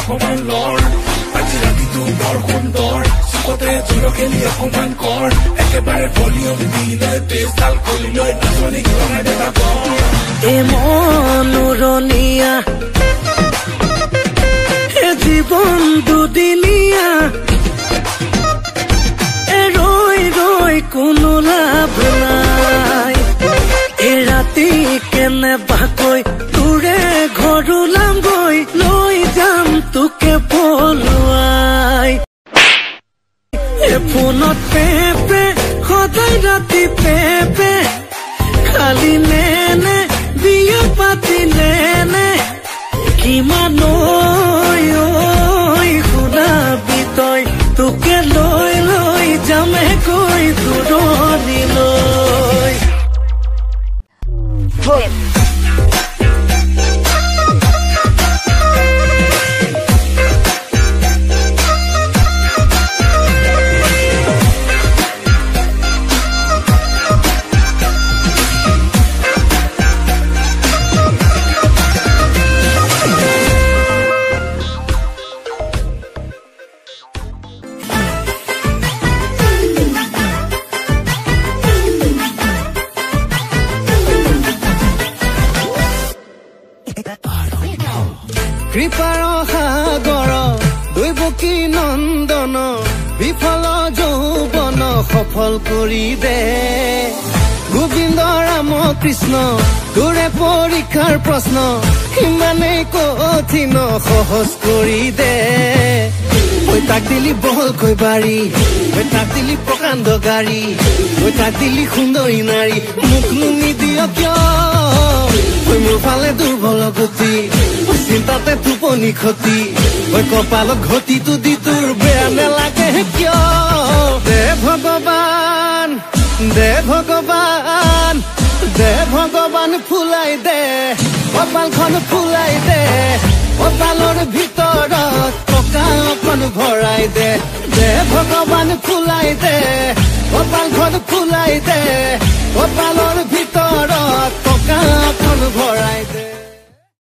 অকমান লৰ আজি ৰাতিটো বৰ সুন্দৰ চুকতে জোৰ খেলি অকমান কৰ একেবাৰে ভলিউম দি লৈ পেছডাল খুলি লৈ নাচনি লগাই দেতা কৰ এ মনোৰণীয়া এ জীৱন দুদিনীয়া এ ৰৈ ৰৈ কোনো লাভ নাই এ ৰাতি কেনেবাকৈ তোৰে ঘৰ ওলামগৈ লৈ যাম তোকে পলুৱাই এ ফোনত পেপে সদায় ৰাতি পেপে খালি নেনে বিয়া পাতি নেনে কিমান শুনাবি তই তোকে লৈ লৈ যামে কৈ দূৰণিলৈ কৃপাৰ সাগৰ দৈৱকী নন্দন বিফল যৌৱন সফল কৰি দে গোবিন্দ ৰাম কৃষ্ণ তোৰে পৰীক্ষাৰ প্ৰশ্ন ইমানেই কঠিন সহজ কৰি দে ঐ তাক দিলি বহলকৈ বাৰী ঐ তাক দিলি প্ৰকাণ্ড গাড়ী ঐ তাক দিলি সুন্দৰী নাৰী মোক নিদিয় কিয় ঐ মোৰ ফালে দুৰ্বল গতি চিন্তাতে টোপনি ক্ষতি ঐ কপালত ঘটিটো দি তোৰ বেয়া নেলাগে কিয় দে ভগৱান দে ভগৱান দে ভগৱান ফুলাই দে কপালখন ফুলাই দে কপালৰ ভিতৰত টকা অকণ ভৰাই দে দে ভগৱান ফুলাই দে কপালখন ফুলাই দে কপালৰ ভিতৰত টকা অকণ ভৰাই দে